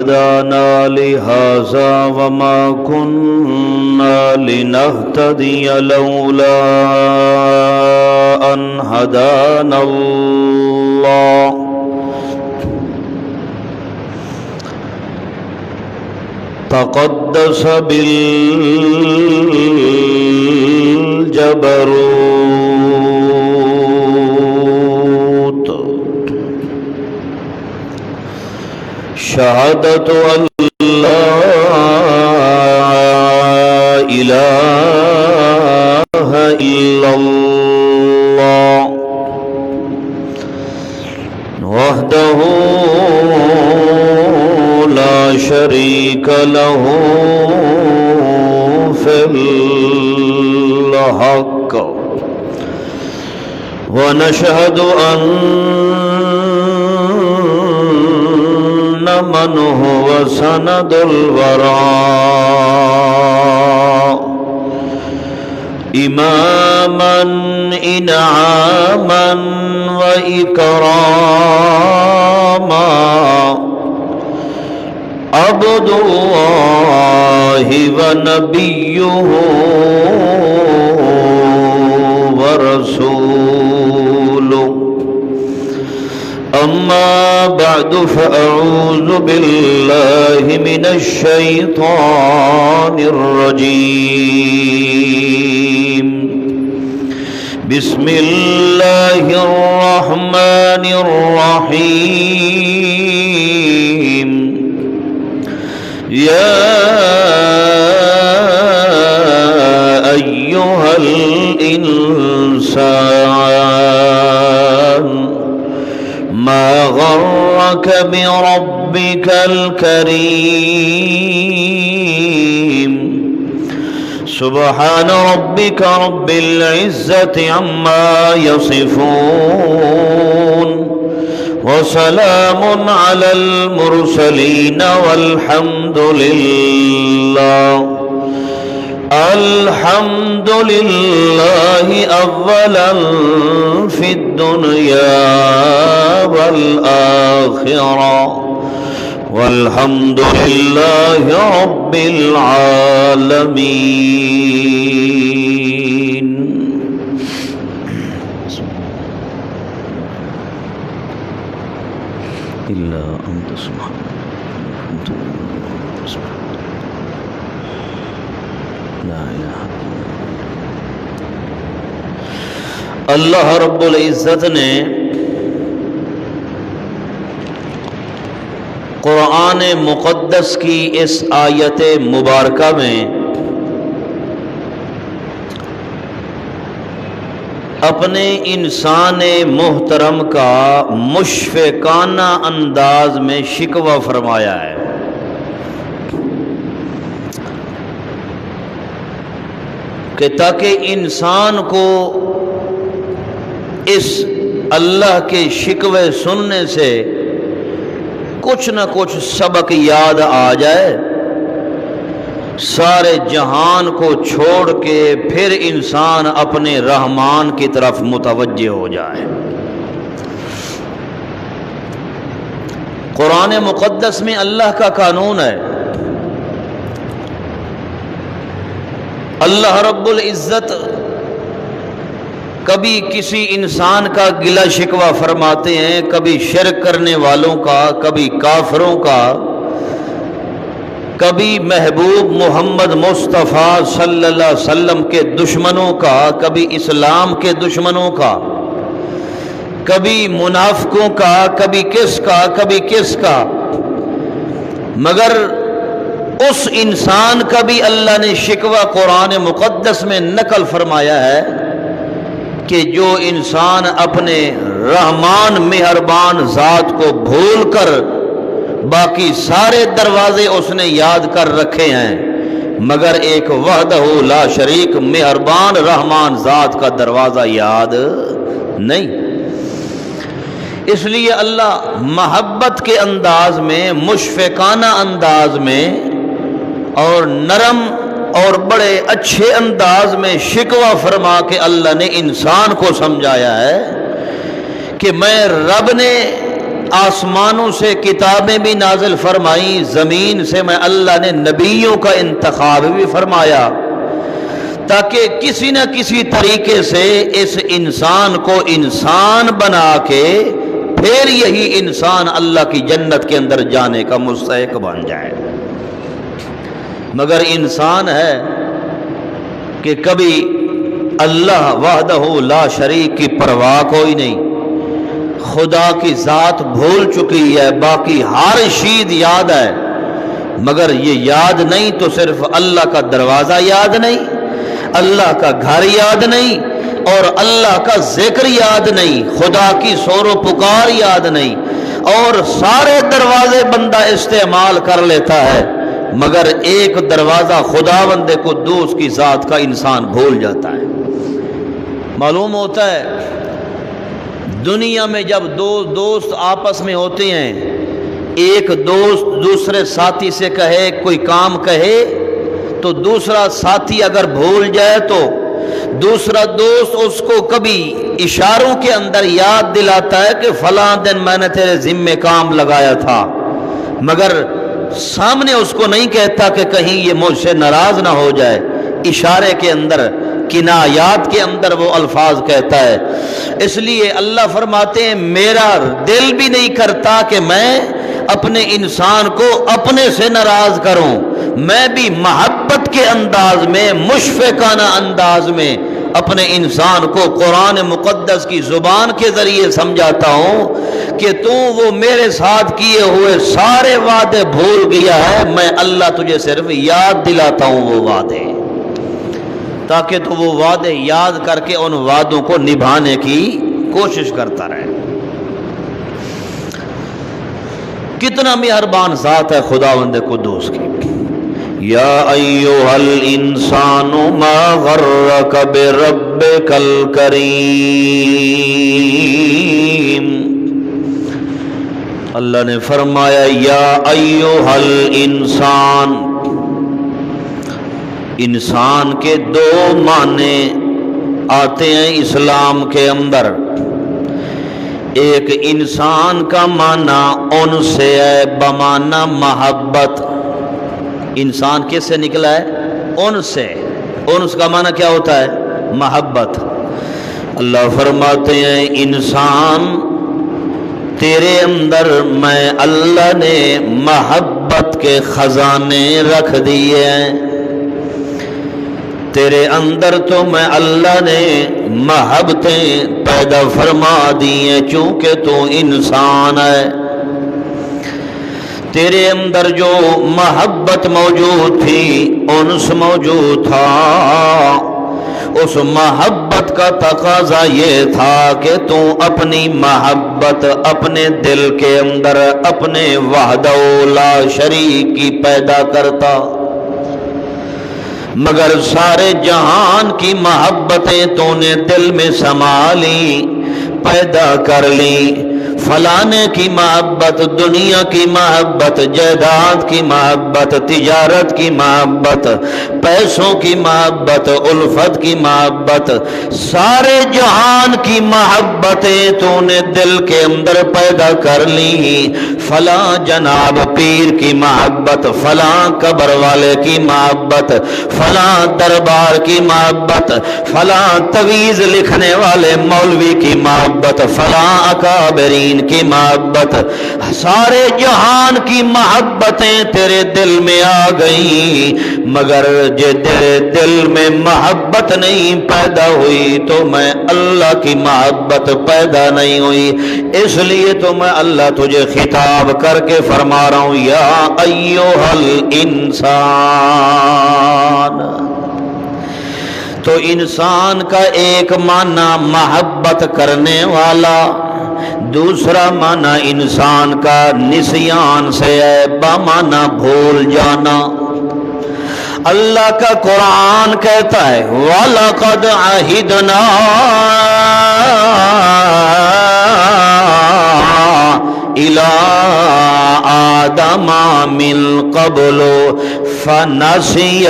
هدانا لهذا وما كنا لنهتدي لولا أن هدانا الله تقدس بالجبروت شهادة أن لا إله إلا الله وحده لا شريك له في الحق ونشهد أن من هو سند الوراء إماما إنعاما وإكراما عبد الله ونبيه ورسوله أما بعد فأعوذ بالله من الشيطان الرجيم بسم الله الرحمن الرحيم يا أيها الإنسان ما غرك بربك الكريم سبحان ربك رب العزة عما يصفون وسلام على المرسلين والحمد لله أولا في الدنيا والآخرة والحمد لله رب العالمين إلا أنت سبحانك لا إله اللہ رب العزت نے قرآن مقدس کی اس آیت مبارکہ میں اپنے انسان محترم کا مشفقانہ انداز میں شکوہ فرمایا ہے کہ تاکہ انسان کو اس اللہ کے شکوے سننے سے کچھ نہ کچھ سبق یاد آ جائے، سارے جہان کو چھوڑ کے پھر انسان اپنے رحمان کی طرف متوجہ ہو جائے۔ قرآن مقدس میں اللہ کا قانون ہے، اللہ رب العزت کبھی کسی انسان کا گلہ شکوہ فرماتے ہیں، کبھی شرک کرنے والوں کا، کبھی کافروں کا، کبھی محبوب محمد مصطفیٰ صلی اللہ علیہ وسلم کے دشمنوں کا، کبھی اسلام کے دشمنوں کا، کبھی منافقوں کا، کبھی کس کا، مگر اس انسان کا بھی اللہ نے شکوہ قرآن مقدس میں نقل فرمایا ہے کہ جو انسان اپنے رحمان مہربان ذات کو بھول کر باقی سارے دروازے اس نے یاد کر رکھے ہیں مگر ایک وحدہ لا شریک مہربان رحمان ذات کا دروازہ یاد نہیں، اس لیے اللہ محبت کے انداز میں، مشفقانہ انداز میں اور نرم اور بڑے اچھے انداز میں شکوہ فرما کے اللہ نے انسان کو سمجھایا ہے کہ میں رب نے آسمانوں سے کتابیں بھی نازل فرمائی، زمین سے میں اللہ نے نبیوں کا انتخاب بھی فرمایا، تاکہ کسی نہ کسی طریقے سے اس انسان کو انسان بنا کے پھر یہی انسان اللہ کی جنت کے اندر جانے کا مستحق بن جائے۔ مگر انسان ہے کہ کبھی اللہ وحدہ لا شریک کی پرواہ کوئی نہیں، خدا کی ذات بھول چکی ہے، باقی ہر چیز یاد ہے، مگر یہ یاد نہیں تو صرف اللہ کا دروازہ یاد نہیں، اللہ کا گھر یاد نہیں، اور اللہ کا ذکر یاد نہیں، خدا کی سور و پکار یاد نہیں، اور سارے دروازے بندہ استعمال کر لیتا ہے، مگر ایک دروازہ خدا بندے کو دوست کی ذات کا انسان بھول جاتا ہے۔ معلوم ہوتا ہے دنیا میں جب دو دوست آپس میں ہوتے ہیں، ایک دوست دوسرے ساتھی سے کہے کوئی کام کہے تو دوسرا ساتھی اگر بھول جائے تو دوسرا دوست اس کو کبھی اشاروں کے اندر یاد دلاتا ہے کہ فلاں دن میں نے تیرے ذمے کام لگایا تھا، مگر سامنے اس کو نہیں کہتا کہ کہیں یہ مجھ سے ناراض نہ ہو جائے، اشارے کے اندر کنایات کے اندر وہ الفاظ کہتا ہے۔ اس لیے اللہ فرماتے ہیں میرا دل بھی نہیں کرتا کہ میں اپنے انسان کو اپنے سے ناراض کروں، میں بھی محبت کے انداز میں، مشفقانہ انداز میں اپنے انسان کو قرآن مقدس کی زبان کے ذریعے سمجھاتا ہوں کہ تو وہ میرے ساتھ کیے ہوئے سارے وعدے بھول گیا ہے، میں اللہ تجھے صرف یاد دلاتا ہوں وہ وعدے، تاکہ تو وہ وعدے یاد کر کے ان وعدوں کو نبھانے کی کوشش کرتا رہے۔ کتنا مہربان ذات ہے خداوند قدوس کی۔ یا ایھا الانسان ما غرک بربک الکریم، اللہ نے فرمایا یا ایھا الانسان، انسان کے دو معنی آتے ہیں اسلام کے اندر۔ ایک انسان کا معنی ان سے ہے بمعنی محبت، انسان کس سے نکلا ہے؟ ان سے، انس کا معنی کیا ہوتا ہے؟ محبت۔ اللہ فرماتے ہیں انسان تیرے اندر میں اللہ نے محبت کے خزانے رکھ دیے ہیں، تیرے اندر تو میں اللہ نے محبتیں پیدا فرما دی ہیں، چونکہ تو انسان ہے، تیرے اندر جو محبت موجود تھی، انس موجود تھا، اس محبت کا تقاضا یہ تھا کہ تو اپنی محبت اپنے دل کے اندر اپنے وحدہ لا شریک کی پیدا کرتا، مگر سارے جہان کی محبتیں تو نے دل میں سما لی، پیدا کر لی، فلانے کی محبت، دنیا کی محبت، جائیداد کی محبت، تجارت کی محبت، پیسوں کی محبت، الفت کی محبت، سارے جہان کی محبتیں تو نے دل کے اندر پیدا کر لی، فلاں جناب پیر کی محبت، فلاں قبر والے کی محبت، فلاں دربار کی محبت، فلاں تویز لکھنے والے مولوی کی محبت، فلاں اکابرین کی محبت، سارے جہان کی محبتیں تیرے دل میں آ گئیں، مگر جے تیرے دل میں محبت نہیں پیدا ہوئی تو میں اللہ کی محبت پیدا نہیں ہوئی، اس لیے تو میں اللہ تجھے خطاب کر کے فرما رہا ہوں یا ایھا الانسان۔ تو انسان کا ایک معنی محبت کرنے والا، دوسرا معنی انسان کا نسیان سے ہے، بمعنی بھول جانا۔ اللہ کا قرآن کہتا ہے وَلَقَدْ عَهِدْنَا إِلَىٰ آدَمَ مِن قَبْلُ فَنَسِيَ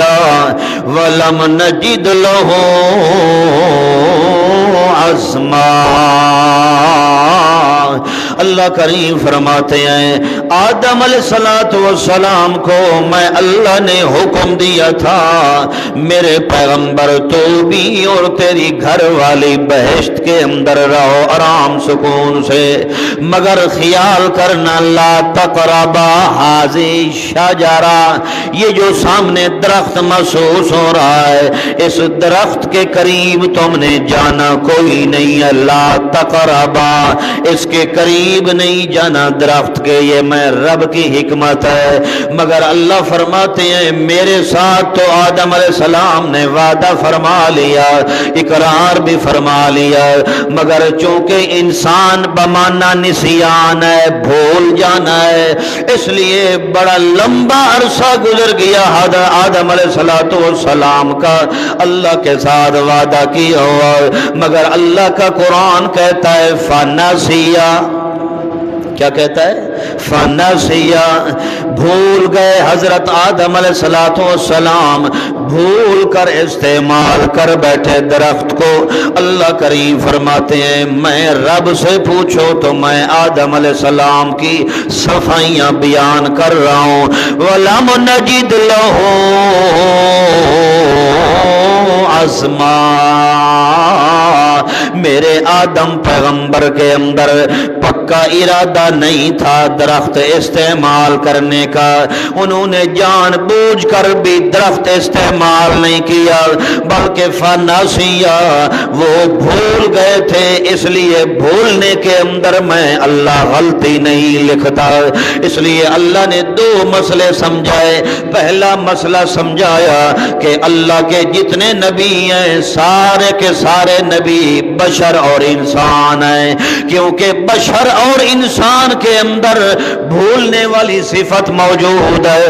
وَلَمْ نَجِدْ لَهُ عَزْمًا۔ اللہ کریم فرماتے ہیں آدم علیہ السلام کو میں اللہ نے حکم دیا تھا میرے پیغمبر تو بھی اور تیری گھر والی بہشت کے اندر رہو آرام سکون سے، مگر خیال کرنا لا تقربا هذه الشجرہ، یہ جو سامنے درخت محسوس ہو رہا ہے اس درخت کے قریب تم نے جانا کوئی نہیں ہے، لا تقربا، اس کے قریب نہیں جانا درخت کے، یہ میں رب کی حکمت ہے۔ مگر اللہ فرماتے ہیں میرے ساتھ تو آدم علیہ السلام نے وعدہ فرما لیا، اقرار بھی فرما لیا، مگر چونکہ انسان بمانا نسیان ہے، بھول جانا ہے، اس لیے بڑا لمبا عرصہ گزر گیا آدم علیہ السلام کا اللہ کے ساتھ وعدہ کیا ہوا، مگر اللہ کا قرآن کہتا ہے فنسیا، کیا کہتا ہے فنسیا، بھول گئے حضرت آدم علیہ السلام، بھول کر استعمال کر بیٹھے درخت کو۔ اللہ کریم فرماتے ہیں میں رب سے پوچھو تو میں آدم علیہ السلام کی صفائیاں بیان کر رہا ہوں، وَلَمْ نَجِدْ لَهُ عَزْمًا، میرے آدم پیغمبر کے اندر پکا ارادہ نہیں تھا درخت استعمال کرنے کا، انہوں نے جان بوجھ کر بھی درخت استعمال نہیں کیا، بلکہ فنسیا، وہ بھول گئے تھے، اس لیے بھولنے کے اندر میں اللہ غلطی نہیں لکھتا، اس لیے اللہ نے دو مسئلے سمجھائے۔ پہلا مسئلہ سمجھایا کہ اللہ کے جتنے نبی ہیں سارے کے سارے نبی بشر اور انسان ہیں، کیونکہ بشر اور انسان کے اندر بھولنے والی صفت موجود ہے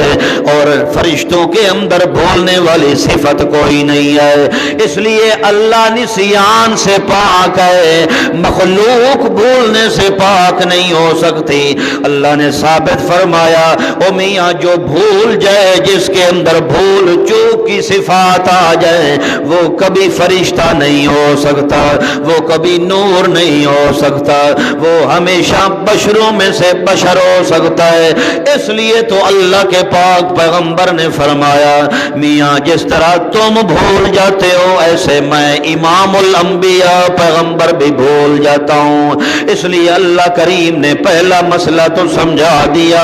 اور فرشتوں کے اندر بھولنے والی صفت کوئی نہیں ہے، اس لیے اللہ نسیان سے پاک ہے، مخلوق بھولنے سے پاک نہیں ہو سکتی۔ اللہ نے ثابت فرمایا او میاں جو بھول جائے، جس کے اندر بھول چوک کی صفات آ جائے، وہ کبھی فرشتہ نہیں ہو سکتا، وہ کبھی نور نہیں ہو سکتا، وہ ہمیشہ بشروں میں سے بشر ہو سکتا ہے۔ اس لیے تو اللہ کے پاک پیغمبر نے فرمایا میاں جس طرح تم بھول جاتے ہو ایسے میں امام الانبیاء پیغمبر بھی بھول جاتا ہوں۔ اس لیے اللہ کریم نے پہلا مسئلہ تو سمجھا دیا،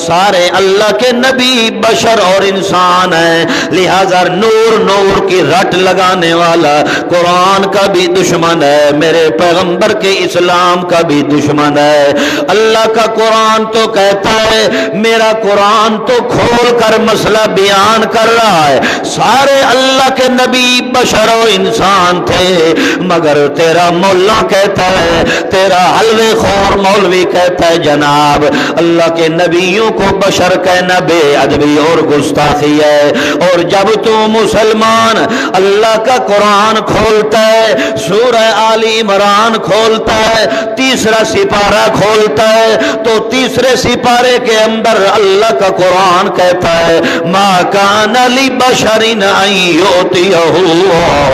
سارے اللہ کے نبی بشر اور انسان ہیں، لہذا نور کی رٹ لگانے والا قرآن کا بھی دشمن ہے، میرے پیغمبر کے اسلام کا بھی دشمن ہے۔ اللہ کا قرآن تو کہتا ہے میرا قرآن تو کھول کر مسئلہ بیان کر رہا ہے، سارے اللہ کے نبی بشر و انسان تھے، مگر تیرا مولا کہتا ہے، تیرا حلوے خور مولوی کہتا ہے جناب اللہ کے نبیوں کو بشر کہنا بے ادبی اور گستاخی ہے۔ اور جب تو مسلمان اللہ کا قرآن کھولتا ہے، سورہ آل عمران کھولتا ہے، تیسرا سپارہ کھولتا ہے، تو تیسرے سپارے کے اندر اللہ کا قرآن کہتا ہے ما کان لبشر ان یؤتیہ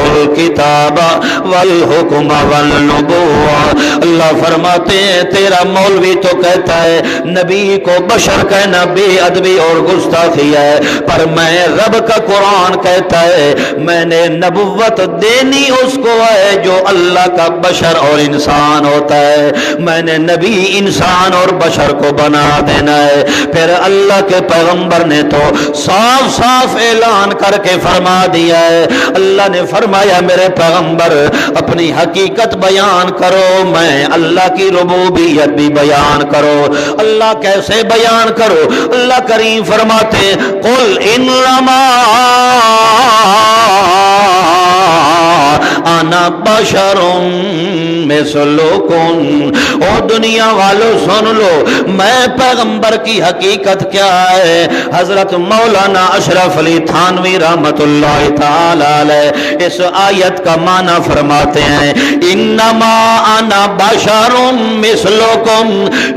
الکتاب والحکم والنبوہ، اللہ فرماتے ہیں تیرا مولوی تو کہتا ہے نبی کو بشر کہنا بے ادبی اور گستاخی ہے، پر میں رب کا قرآن کہتا ہے میں نے نبوت دینی اس کو ہے جو اللہ کا بشر اور انسان ہوتا ہے، میں نے نبی انسان اور بشر کو بنا دینا ہے۔ پھر اللہ کے پیغمبر نے تو صاف صاف اعلان کر کے فرما دیا ہے، اللہ نے فرمایا میرے پیغمبر اپنی حقیقت بیان کرو، میں اللہ کی ربوبیت بھی بیان کرو۔ اللہ کیسے بیان کرو؟ اللہ کریم فرماتے قل انما انا بشر مثلکم، او دنیا والو سن لو میں پیغمبر کی حقیقت کیا ہے۔ حضرت مولانا اشرف علی تھانوی رحمت اللہ تعالی علیہ اس آیت کا معنی فرماتے ہیں انما انا بشر مثلکم،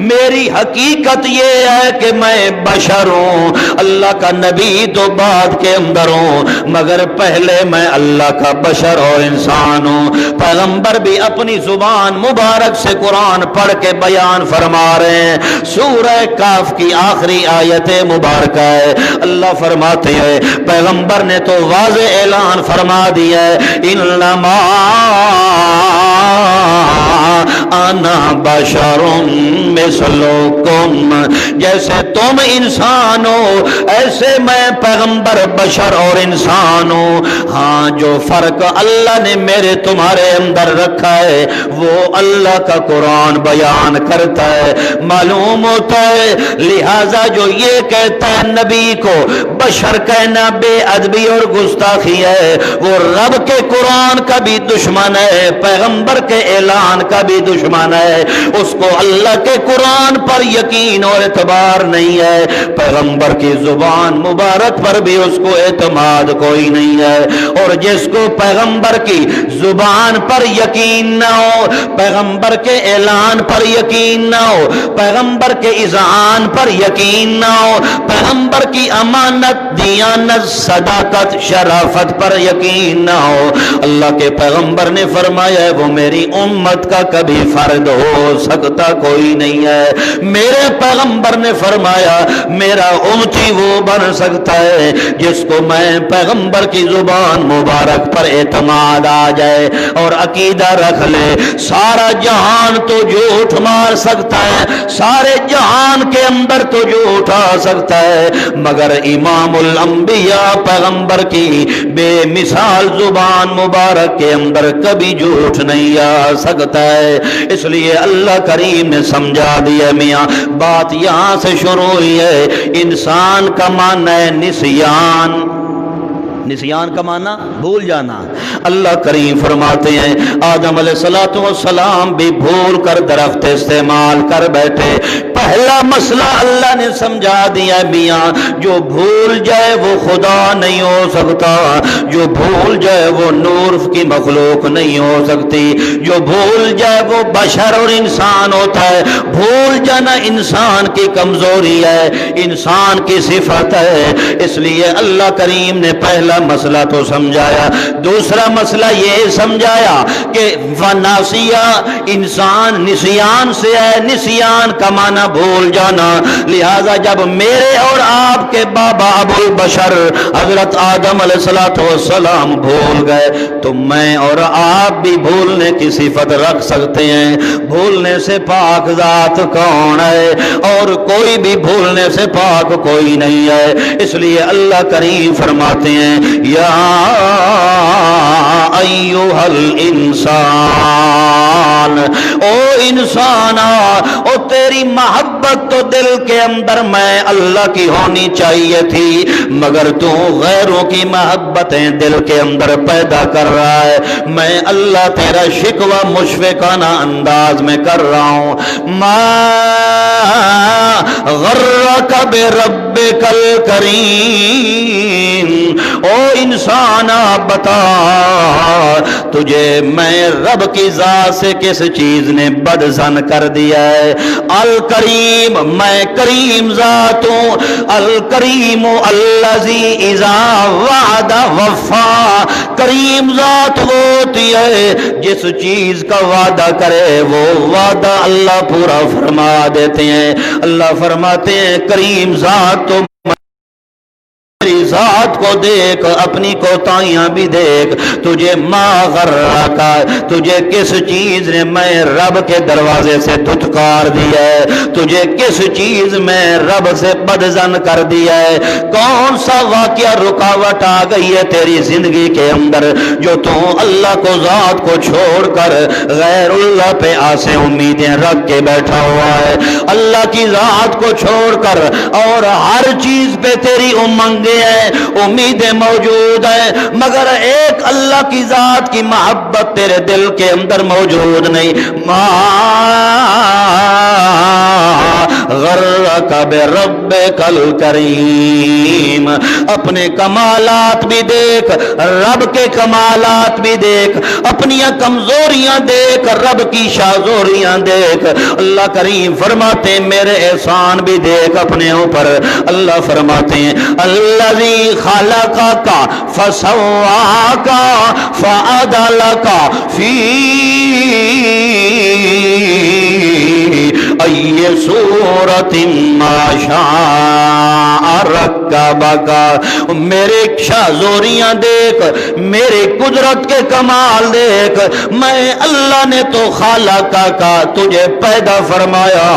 میری حقیقت یہ ہے کہ میں بشر ہوں، اللہ کا نبی تو بعد کے اندر ہوں، مگر پہلے میں اللہ کا بشر اور انسان انسان ہو۔ پیغمبر بھی اپنی زبان مبارک سے قرآن پڑھ کے بیان فرما رہے ہیں۔ سورہ کاف کی آخری آیت مبارکہ ہے، اللہ فرماتے ہیں پیغمبر نے تو واضح اعلان فرما دیا ہے، انما انا بشر مثلکم، جیسے تم انسان ہو ایسے میں پیغمبر بشر اور انسان ہوں۔ ہاں جو فرق اللہ نے میرے تمہارے اندر رکھا ہے وہ اللہ کا قرآن بیان کرتا ہے، معلوم ہوتا ہے۔ لہذا جو یہ کہتا ہے نبی کو بشر کہنا بے ادبی اور گستاخی ہے، وہ رب کے قرآن کا بھی دشمن ہے، پیغمبر کے اعلان کا بھی دشمن ہے، اس کو اللہ کے قرآن پر یقین اور اعتبار نہیں ہے، پیغمبر کی زبان مبارک پر بھی اس کو اعتماد کوئی نہیں ہے۔ اور جس کو پیغمبر کی زبان پر یقین نہ ہو، پیغمبر کے اعلان پر یقین نہ ہو، پیغمبر کے اذعان پر یقین نہ ہو، پیغمبر کی امانت، دیانت، صداقت، شرافت پر یقین نہ ہو، اللہ کے پیغمبر نے فرمایا ہے وہ میری امت کا کبھی فرد ہو سکتا کوئی نہیں ہے۔ میرے پیغمبر نے فرمایا میرا امتی وہ بن سکتا ہے جس کو میں پیغمبر کی زبان مبارک پر اعتماد آ جائے اور عقیدہ رکھ لے۔ سارا جہان تو جھوٹ مار سکتا ہے، سارے جہان کے اندر تو جھوٹ آ سکتا ہے، مگر امام الانبیاء پیغمبر کی بے مثال زبان مبارک کے اندر کبھی جھوٹ نہیں آ سکتا ہے۔ اس لیے اللہ کریم نے سمجھا دیا میاں بات یہاں سے شروع ہوئی ہے۔ انسان کا معنی ہے نسیان، نسیان کا معنی بھول جانا۔ اللہ کریم فرماتے ہیں آدم علیہ السلام بھی بھول کر درخت استعمال کر بیٹھے۔ پہلا مسئلہ اللہ نے سمجھا دیا میاں جو بھول جائے وہ خدا نہیں ہو سکتا، جو بھول جائے وہ نور کی مخلوق نہیں ہو سکتی، جو بھول جائے وہ بشر اور انسان ہوتا ہے۔ بھول جانا انسان کی کمزوری ہے، انسان کی صفت ہے، اس لیے اللہ کریم نے پہلا مسئلہ تو سمجھایا۔ دوسرا مسئلہ یہ سمجھایا کہ وناسیہ انسان نسیان سے ہے، نسیان کا معنی بھول جانا، لہذا جب میرے اور آپ کے بابا ابو البشر حضرت آدم علیہ السلام بھول گئے تو میں اور آپ بھی بھولنے کی صفت رکھ سکتے ہیں۔ بھولنے سے پاک ذات کون ہے؟ اور کوئی بھی بھولنے سے پاک کوئی نہیں ہے۔ اس لیے اللہ کریم فرماتے ہیں یا ایھا الانسان، او انسان، او تیری محبت تو دل کے اندر میں اللہ کی ہونی چاہیے تھی، مگر تو غیروں کی محبتیں دل کے اندر پیدا کر رہا ہے۔ میں اللہ تیرا شکوہ مشفقانہ انداز میں کر رہا ہوں۔ ما غرک بربک الکریم، او انسان بتا تجھے میں رب کی ذات سے کس چیز نے بدظن کر دیا ہے؟ الکریم، میں کریم ذات ہوں۔ الکریم الذی اذا وعد وفا، کریم ذات وہ ہوتی ہے جس چیز کا وعدہ کرے وہ وعدہ اللہ پورا فرما دیتے ہیں۔ اللہ فرماتے ہیں کریم ذات تو میری ذات کو دیکھ، اپنی کوتاہیاں بھی دیکھ، تجھے ما غرک، تجھے کس چیز نے میں رب کے دروازے سے دھتکار دیا ہے، تجھے کس چیز میں رب سے بدظن کر دیا ہے؟ کون سا واقعہ رکاوٹ آ گئی ہے تیری زندگی کے اندر جو تو اللہ کو ذات کو چھوڑ کر غیر اللہ پہ آسے امیدیں رکھ کے بیٹھا ہوا ہے؟ اللہ کی ذات کو چھوڑ کر اور ہر چیز پہ تیری امنگیں ہیں، امیدیں موجود ہیں، مگر ایک اللہ کی ذات کی محبت تیرے دل کے اندر موجود نہیں۔ ما غرک بربکل کریم، اپنے کمالات بھی دیکھ، رب کے کمالات بھی دیکھ، اپنی کمزوریاں دیکھ، رب کی شازوریاں دیکھ۔ اللہ کریم فرماتے ہیں میرے احسان بھی دیکھ اپنے اوپر۔ اللہ فرماتے ہیں الذی خلقک فسواک فعدلک فی ای صورت ما شاء رکبک، میرے شازوریاں دیکھ، میرے قدرت کے کمال دیکھ۔ میں اللہ نے تو خالق کا تجھے پیدا فرمایا،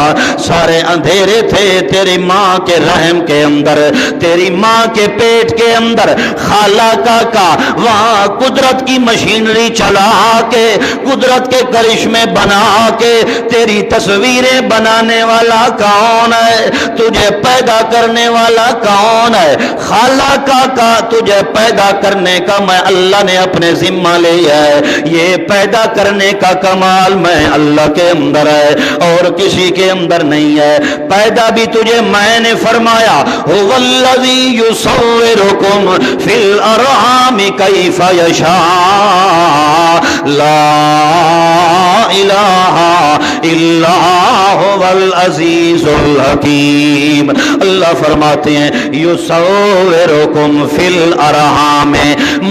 سارے اندھیرے تھے تیری ماں کے رحم کے اندر، تیری ماں کے پیٹ کے اندر، خالق کا وہاں قدرت کی مشینری چلا کے، قدرت کے کرشمے بنا کے تیری تصویریں بنانے والا کون ہے؟ تجھے پیدا کرنے والا کون ہے؟ خالق کا تجھے پیدا کرنے کا میں اللہ نے اپنے ذمہ لیا ہے۔ یہ پیدا کرنے کا کمال میں اللہ کے اندر ہے اور کسی کے اندر نہیں ہے۔ پیدا بھی تجھے میں نے فرمایا، هو الذی یصورکم فی الارحام کیف یشاء لا الہ الا هو العزیز الحکیم۔ اللہ فرماتے ہیں یصورکم فی الارحام،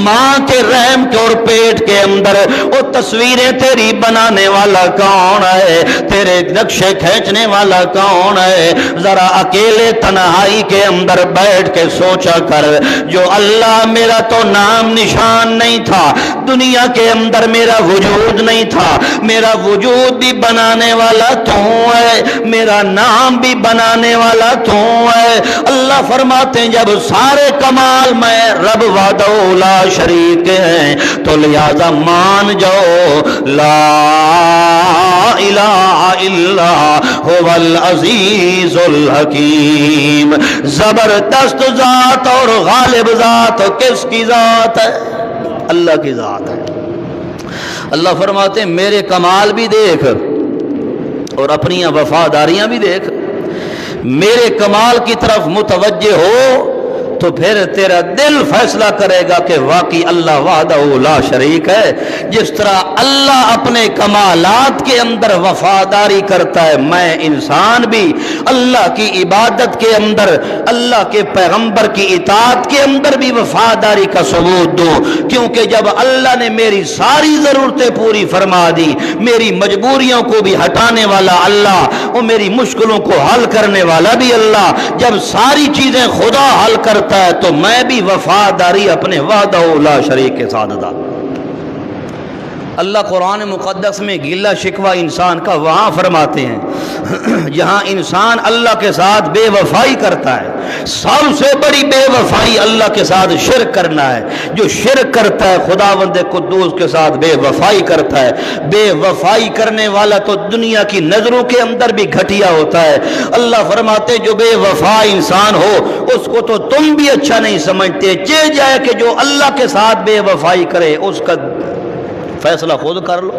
ماں کے رحم کے اور پیٹ کے اندر وہ تصویریں تیری بنانے والا کون ہے؟ تیرے نقشے کھینچنے والا کون ہے؟ ذرا اکیلے تنہائی کے اندر بیٹھ کے سوچا کر، جو اللہ میرا تو نام نشان نہیں تھا، دنیا کے اندر میرا وجود نہیں تھا، میرا وجود بھی بنانے والا تو ہے، میرا نام بھی بنانے والا تو ہے۔ اللہ فرماتے ہیں جب سارے کمال میں رب وحدہ لا شریک ہیں تو لہذا مان جاؤ لا الہ الا هو العزیز الحکیم۔ زبردست ذات اور غالب ذات کس کی ذات ہے؟ اللہ کی ذات ہے۔ اللہ فرماتے ہیں میرے کمال بھی دیکھ اور اپنی وفاداریاں بھی دیکھ، میرے کمال کی طرف متوجہ ہو تو پھر تیرا دل فیصلہ کرے گا کہ واقعی اللہ وحدہ لا شریک ہے۔ جس طرح اللہ اپنے کمالات کے اندر وفاداری کرتا ہے، میں انسان بھی اللہ کی عبادت کے اندر، اللہ کے پیغمبر کی اطاعت کے اندر بھی وفاداری کا ثبوت دوں، کیونکہ جب اللہ نے میری ساری ضرورتیں پوری فرما دی، میری مجبوریوں کو بھی ہٹانے والا اللہ اور میری مشکلوں کو حل کرنے والا بھی اللہ، جب ساری چیزیں خدا حل کرتا ہے تو میں بھی وفاداری اپنے وحدہ لا شریک کے ساتھ ادا۔ اللہ قرآن مقدس میں گلہ شکوہ انسان کا وہاں فرماتے ہیں جہاں انسان اللہ کے ساتھ بے وفائی کرتا ہے۔ سب سے بڑی بے وفائی اللہ کے ساتھ شرک کرنا ہے۔ جو شرک کرتا ہے خداوند قدوس کے ساتھ بے وفائی کرتا ہے۔ بے وفائی کرنے والا تو دنیا کی نظروں کے اندر بھی گھٹیا ہوتا ہے۔ اللہ فرماتے جو بے وفا انسان ہو اس کو تو تم بھی اچھا نہیں سمجھتے، چہ جائے کہ جو اللہ کے ساتھ بے وفائی کرے اس کا فیصلہ خود کر لو۔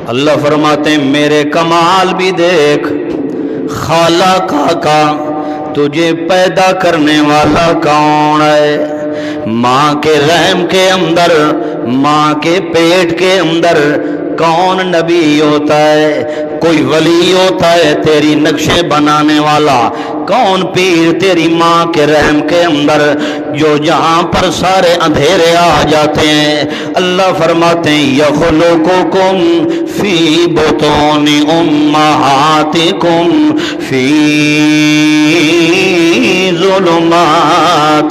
اللہ فرماتے ہیں میرے کمال بھی دیکھ، خالق کا تجھے پیدا کرنے والا کون ہے؟ ماں کے رحم کے اندر، ماں کے پیٹ کے اندر کون نبی ہوتا ہے؟ کوئی ولی ہوتا ہے تیری نقشے بنانے والا؟ کون پیر تیری ماں کے رحم کے اندر جو جہاں پر سارے اندھیرے آ جاتے ہیں؟ اللہ فرماتے ہیں یخلقکم فی بطون امہاتکم فی ظلمات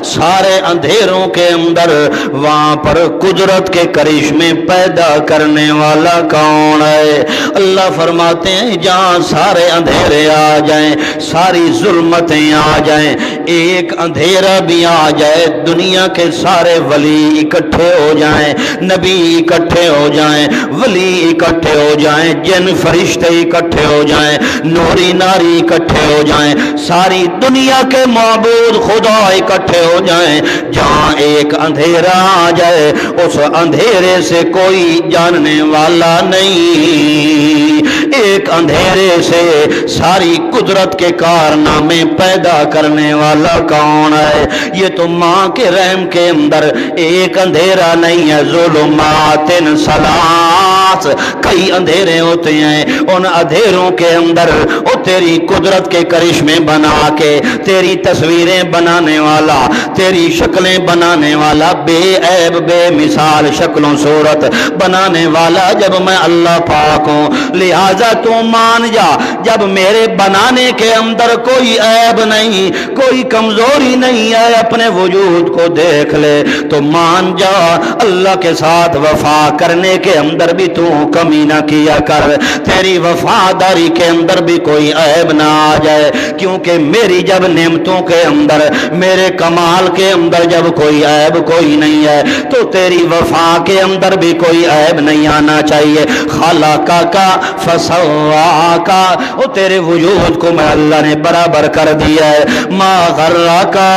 سارے اندھیروں کے اندر وہاں پر قدرت کے کرشمے پیدا کرنے والا کون ہے؟ اللہ فرماتے ہیں جہاں سارے اندھیرے آ جائیں، ساری ظلمتیں آ جائیں، ایک اندھیرا بھی آ جائے، دنیا کے سارے ولی اکٹھے ہو جائیں، نبی اکٹھے ہو جائیں، ولی اکٹھے ہو جائیں، جن فرشتے اکٹھے ہو جائیں، نوری ناری اکٹھے ہو جائیں، ساری دنیا کے معبود خدا اکٹھے ہو جائیں، جہاں ایک اندھیرا آ جائے اس اندھیرے سے کوئی جاننے والا نہیں۔ ایک اندھیرے سے ساری قدرت کے کارنامے پیدا کرنے والا کون ہے؟ یہ تو ماں کے رحم کے اندر ایک اندھیرا نہیں ہے، ظلمات ثلاث، کئی اندھیرے ہوتے ہیں، ان اندھیروں کے اندر وہ تیری قدرت کے کرشمے بنا کے تیری تصویریں بنانے والا، تیری شکلیں بنانے والا، بے عیب بے مثال شکلوں صورت بنانے والا جب میں اللہ پاک ہوں، لہذا تو مان جا جب میرے بنانے کے اندر کوئی عیب نہیں، کوئی کمزوری نہیں ہے، اپنے وجود کو دیکھ لے تو مان جا اللہ کے ساتھ وفا کرنے کے اندر بھی تو کمی نہ کیا کر، تیری وفاداری کے اندر بھی کوئی عیب نہ آ جائے، کیونکہ میری جب نعمتوں کے اندر، میرے کمال کے اندر جب کوئی عیب کوئی نہیں ہے تو تیری وفا کے اندر بھی کوئی عیب نہیں آنا چاہیے۔ خلقہ کا فسوا کا، وہ تیرے وجود کو میں اللہ نے برابر کر دیا ہے، ما غرہ کا،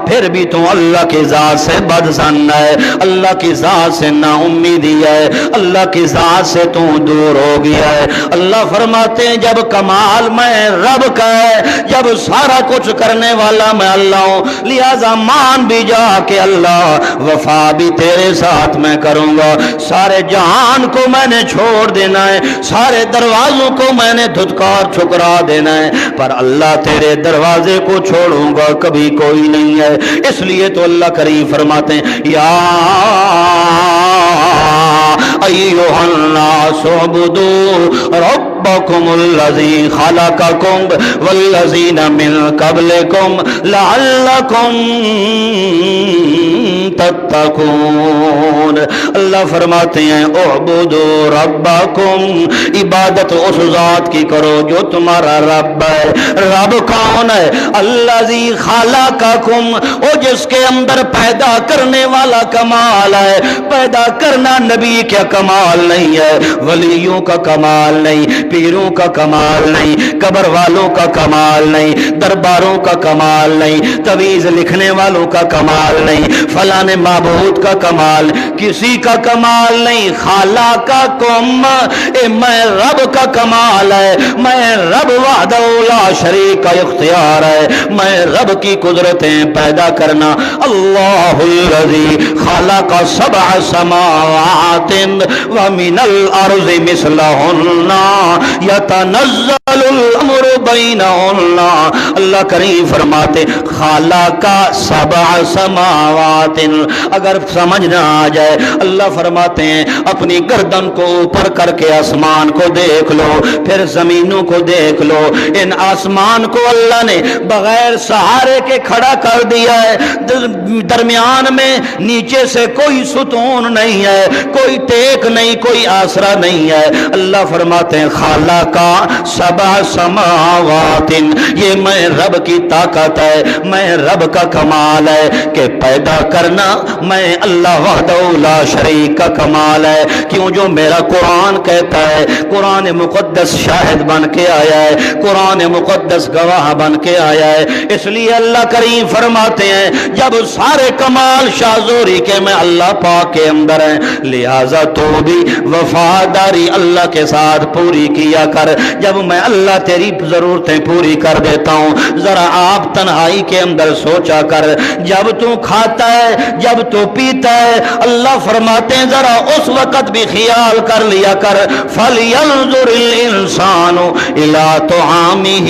پھر بھی تو اللہ کی ذات سے بدظن ہے، اللہ کی ذات سے نا امیدی ہے، اللہ کی ذات سے تو دور ہو گیا ہے۔ اللہ فرماتے ہیں جب کمال میں رب کا ہے، جب سارا کچھ کرنے والا میں اللہ ہوں، لہذا مان بھی جا کہ اللہ وفا بھی تیرے ساتھ میں کروں گا، سارے جہان کو میں نے چھوڑ دینا ہے، سارے دروازوں کو میں نے دھتکار ٹھکرا دینا ہے، پر اللہ تیرے دروازے کو چھوڑوں گا کبھی کوئی نہیں ہے۔ اس لیے تو اللہ کریم فرماتے ہیں یا ایھا الناس اعبدوا ربکم الذی خلقکم والذین من قبلکم لعلکم تتقون۔ اللہ فرماتے ہیں اعبدوا ربکم، عبادت اس ذات کی کرو جو تمہارا رب ہے۔ رب کون ہے؟ الذی خلقکم، وہ جس کے اندر پیدا کرنے والا کمال ہے، پیدا کرنا نبی کا کمال نہیں ہے، ولیوں کا کمال نہیں، پیروں کا کمال نہیں، قبر والوں کا کمال نہیں، درباروں کا کمال نہیں، تویز لکھنے والوں کا کمال نہیں، فلاں معبود کا کمال، کسی کا کمال نہیں۔ خالقکم، میں رب کا کمال ہے، میں رب وحدہ لا شریک کا اختیار ہے، میں رب کی قدرتیں پیدا کرنا۔ اللہ الذی خلق سبع سماوات ومن الارض مثلہن یتنزل الامر بینہن۔ اللہ کریم فرماتے خالق سبع سماوات، اگر سمجھ نہ آ جائے اللہ فرماتے ہیں اپنی گردن کو اوپر کر کے آسمان کو دیکھ لو، پھر زمینوں کو دیکھ لو، ان آسمان کو اللہ نے بغیر سہارے کے کھڑا کر دیا ہے، درمیان میں نیچے سے کوئی ستون نہیں ہے، کوئی ٹیک نہیں، کوئی آسرا نہیں ہے۔ اللہ فرماتے ہیں خالق سبع سماوات، یہ میں رب کی طاقت ہے، میں رب کا کمال ہے کہ پیدا کرنا میں اللہ وحدہ لا شریک کا کمال ہے۔ کیوں؟ جو میرا قرآن کہتا ہے، قرآن مقدس شاہد بن کے آیا ہے، قرآن مقدس گواہ بن کے آیا ہے، اس لیے اللہ کریم فرماتے ہیں جب سارے کمال شاذوری کے میں اللہ پاک کے اندر ہیں، لہذا تو بھی وفاداری اللہ کے ساتھ پوری کیا کر۔ جب میں اللہ تیری ضرورتیں پوری کر دیتا ہوں، ذرا آپ تنہائی کے اندر سوچا کر، جب تو کھاتا ہے، جب تو پیتا ہے، اللہ فرماتے ہیں ذرا اس وقت بھی خیال کر لیا کر، فَلْيَنْظُرِ الْإِنسَانُ إِلَىٰ طَعَامِهِ،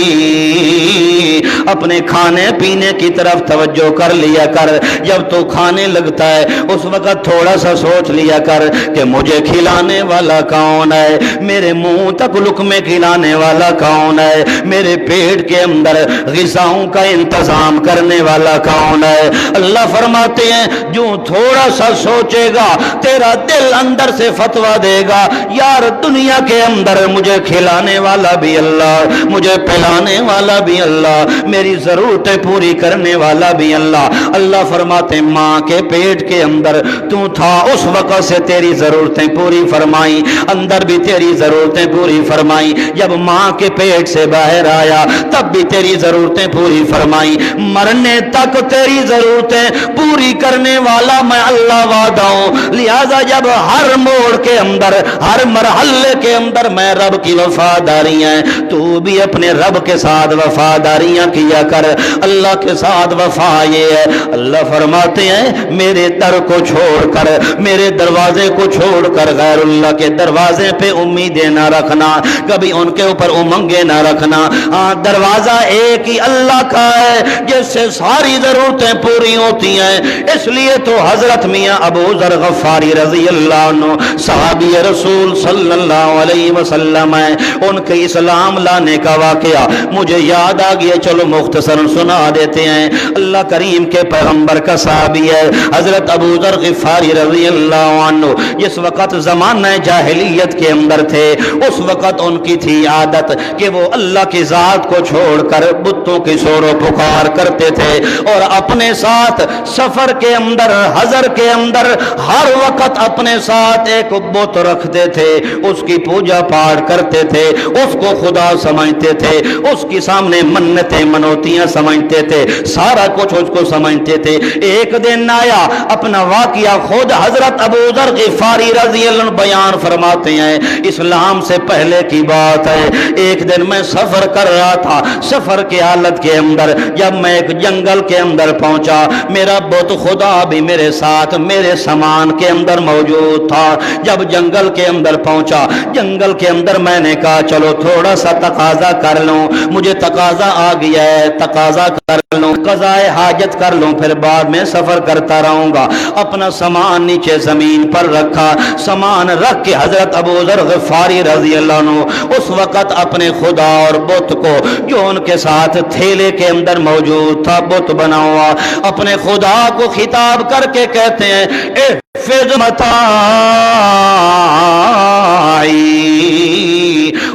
اپنے کھانے پینے کی طرف توجہ کر لیا کر۔ جب تو کھانے لگتا ہے اس وقت تھوڑا سا سوچ لیا کر کہ مجھے کھلانے والا کون ہے، میرے منہ تک لقمے کھلانے والا کون ہے، میرے پیٹ کے اندر غذاؤں کا انتظام کرنے والا کون ہے۔ اللہ فرماتے ہیں جو تھوڑا سا سوچے گا تیرا دل اندر سے فتویٰ دے گا یار دنیا کے اندر مجھے کھلانے والا بھی اللہ، مجھے پلانے والا بھی اللہ، میری ضرورتیں پوری کرنے والا بھی اللہ۔ اللہ فرماتے ماں کے پیٹ کے اندر تو تھا اس وقت سے تیری ضرورتیں پوری فرمائی، اندر بھی تیری ضرورتیں پوری فرمائی، جب ماں کے پیٹ سے باہر آیا تب بھی تیری ضرورتیں پوری فرمائی، مرنے تک تیری ضرورتیں پوری کرنے والا میں اللہ وعدہ ہوں۔ لہذا جب ہر موڑ کے اندر، ہر مرحلے کے اندر میں رب کی وفاداریاں، تو بھی اپنے رب کے ساتھ وفاداریاں کیا کر۔ اللہ کے ساتھ وفا یہ ہے، اللہ فرماتے ہیں میرے در کو چھوڑ کر، میرے دروازے کو چھوڑ کر غیر اللہ کے دروازے پہ امیدیں نہ رکھنا، کبھی ان کے اوپر امنگیں نہ رکھنا۔ ہاں دروازہ ایک ہی اللہ کا ہے جس سے ساری ضرورتیں پوری ہوتی ہیں۔ اس لیے تو حضرت میاں ابو ذر غفاری رضی اللہ عنہ صحابی رسول صلی اللہ علیہ وسلم ہے، ان کے اسلام لانے کا واقعہ مجھے یاد آ گیا، چلو مختصر سنا دیتے ہیں۔ اللہ کریم کے پیغمبر کا صحابی ہے حضرت ابو ذر غفاری رضی اللہ عنہ، جس وقت زمانہ جاہلیت کے اندر تھے اس وقت ان کی تھی عادت کہ وہ اللہ کی ذات کو چھوڑ کر بتوں کی سور و پکار کرتے تھے، اور اپنے ساتھ سفر کے اندر، حضر کے اندر ہر وقت اپنے ساتھ ایک بت رکھتے تھے، اس کی پوجا پاٹ کرتے تھے، اس کو خدا سمجھتے تھے، اس کے سامنے منتیں منوتیاں سمجھتے تھے، سارا کچھ اس کو سمجھتے تھے۔ ایک دن آیا، اپنا واقعہ خود حضرت ابو ذر غفاری رضی اللہ عنہ بیان فرماتے ہیں، اسلام سے پہلے کی بات ہے۔ ایک دن میں سفر کر رہا تھا، سفر کی حالت کے اندر جب میں ایک جنگل کے اندر پہنچا، میرا بت خدا بھی میرے ساتھ میرے سامان کے اندر موجود تھا۔ جب جنگل کے اندر پہنچا، جنگل کے اندر میں نے کہا چلو تھوڑا سا تقاضا کر لوں، مجھے تقاضا آ گیا ہے، تقاضا کر لوں، قضائے حاجت کر لوں، پھر بعد میں سفر کرتا رہوں گا۔ اپنا سامان نیچے زمین پر رکھا، سامان رکھ کے حضرت ابو ذر غفاری رضی اللہ عنہ اس وقت اپنے خدا اور بت کو جو ان کے ساتھ تھیلے کے اندر موجود تھا، بت بنا ہوا، اپنے خدا کو خطاب کر کے کہتے ہیں احفظ متاعی،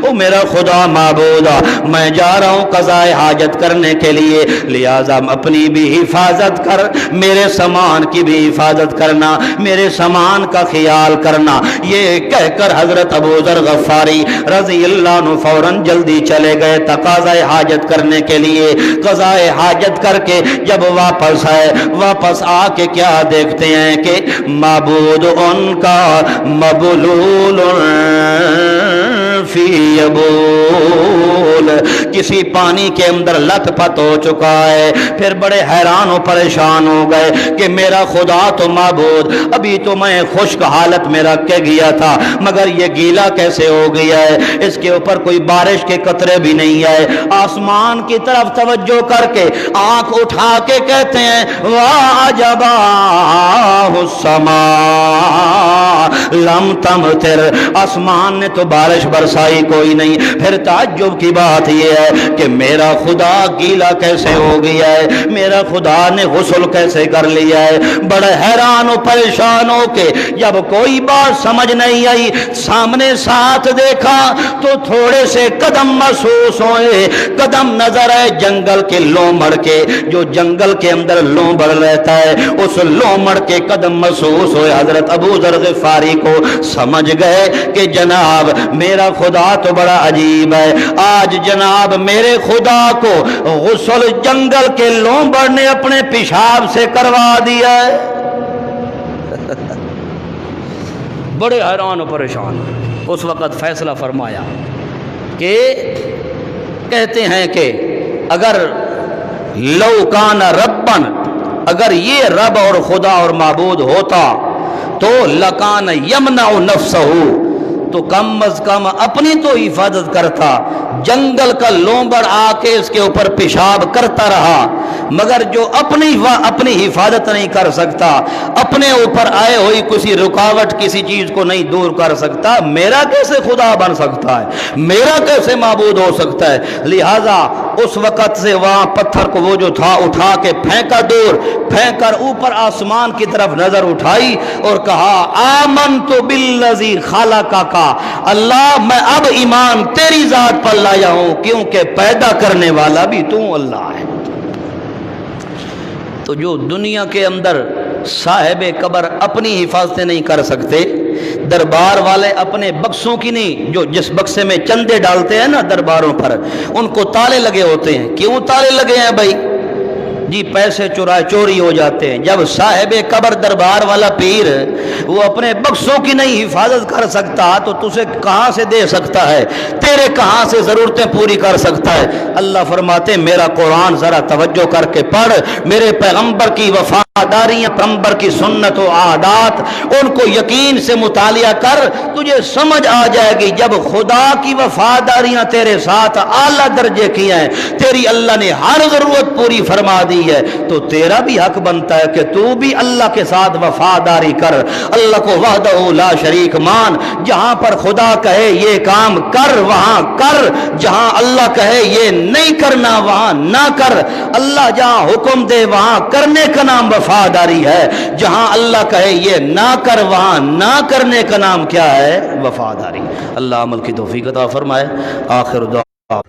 او میرا خدا معبودا میں جا رہا ہوں قضائے حاجت کرنے کے لیے، لہذا اپنی بھی حفاظت کر، میرے سامان کی بھی حفاظت کرنا، میرے سامان کا خیال کرنا۔ یہ کہہ کر حضرت ابو ذر غفاری رضی اللہ عنہ فوراً جلدی چلے گئے تقاضائے حاجت کرنے کے لیے۔ قضائے حاجت کر کے جب واپس آئے، واپس آ کے کیا دیکھتے ہیں کہ معبود ان کا مبلول فی یبول، کسی پانی کے اندر لت پت ہو چکا ہے۔ پھر بڑے حیران و پریشان ہو گئے کہ میرا خدا تو معبود ابھی تو میں خشک حالت میں رکھ کے گیا تھا، مگر یہ گیلا کیسے ہو گیا ہے، اس کے اوپر کوئی بارش کے قطرے بھی نہیں آئے۔ آسمان کی طرف توجہ کر کے آنکھ اٹھا کے کہتے ہیں وَعَجَبَا السَّمَاءُ لَمْ تَمْطِرْ، آسمان نے تو بارش برسائی کوئی نہیں۔ پھر تعجب کی بات یہ ہے کہ میرا خدا گیلا کیسے ہو گیا ہے، میرا خدا نے غسل کیسے کر لیا ہے۔ بڑے حیران و پریشان ہو کے جب کوئی بات سمجھ نہیں آئی، سامنے ساتھ دیکھا تو تھوڑے سے قدم محسوس ہوئے، قدم نظر آئے جنگل کے لومڑ کے، جو جنگل کے اندر لومڑ رہتا ہے اس لومڑ کے قدم محسوس ہوئے۔ حضرت ابو ذر غفاری کو سمجھ گئے کہ جناب میرا خدا تو بڑا عجیب ہے، آج جناب میرے خدا کو غسل جنگل کے لومڑ نے اپنے پیشاب سے کروا دیا ہے۔ بڑے حیران و پریشان۔ اس وقت فیصلہ فرمایا کہ کہتے ہیں کہ اگر لو کان ربن، اگر یہ رب اور خدا اور معبود ہوتا تو لکان یمنع نفسہ، تو کم از کم اپنی تو حفاظت کرتا۔ جنگل کا لومڑ آ کے اس کے اوپر پیشاب کرتا رہا، مگر جو اپنی حفاظت نہیں کر سکتا، اپنے اوپر آئے ہوئی کسی رکاوٹ کسی چیز کو نہیں دور کر سکتا، میرا کیسے خدا بن سکتا ہے، میرا کیسے معبود ہو سکتا ہے۔ لہذا اس وقت سے وہاں پتھر کو وہ جو تھا اٹھا کے پھینکا دور، پھینک کر اوپر آسمان کی طرف نظر اٹھائی اور کہا آمنت بالذی خلقک، اللہ میں اب ایمان تیری ذات پر لایا ہوں، کیونکہ پیدا کرنے والا بھی تو اللہ ہے۔ تو جو دنیا کے اندر صاحب قبر اپنی حفاظتیں نہیں کر سکتے، دربار والے اپنے بکسوں کی نہیں، جو جس بکسے میں چندے ڈالتے ہیں نا درباروں پر، ان کو تالے لگے ہوتے ہیں۔ کیوں تالے لگے ہیں بھائی؟ جی پیسے چوری ہو جاتے ہیں۔ جب صاحب قبر دربار والا پیر وہ اپنے بکسوں کی نہیں حفاظت کر سکتا تو تجھے کہاں سے دے سکتا ہے؟ تیرے کہاں سے ضرورتیں پوری کر سکتا ہے؟ اللہ فرماتے میرا قرآن ذرا توجہ کر کے پڑھ، میرے پیغمبر کی وفاداریاں، پیغمبر کی سنت و عادات، ان کو یقین سے مطالعہ کر، تجھے سمجھ آ جائے گی جب خدا کی وفاداریاں تیرے ساتھ اعلیٰ درجے کی ہیں، تیری اللہ نے ہر ضرورت پوری فرما دی ہے، تو تیرا بھی حق بنتا ہے کہ تو بھی اللہ کے ساتھ وفاداری کر، اللہ کو وحدہ لا شریک مان۔ جہاں پر خدا کہے یہ کام کر وہاں کر، جہاں اللہ کہے یہ نہیں کرنا وہاں نہ کر۔ اللہ جہاں حکم دے وہاں کرنے کا نام وفاداری ہے، جہاں اللہ کہے یہ نہ کر وہاں نہ کرنے کا نام کیا ہے؟ وفاداری۔ اللہ عمل کی توفیق عطا فرمائے۔ آخر دعا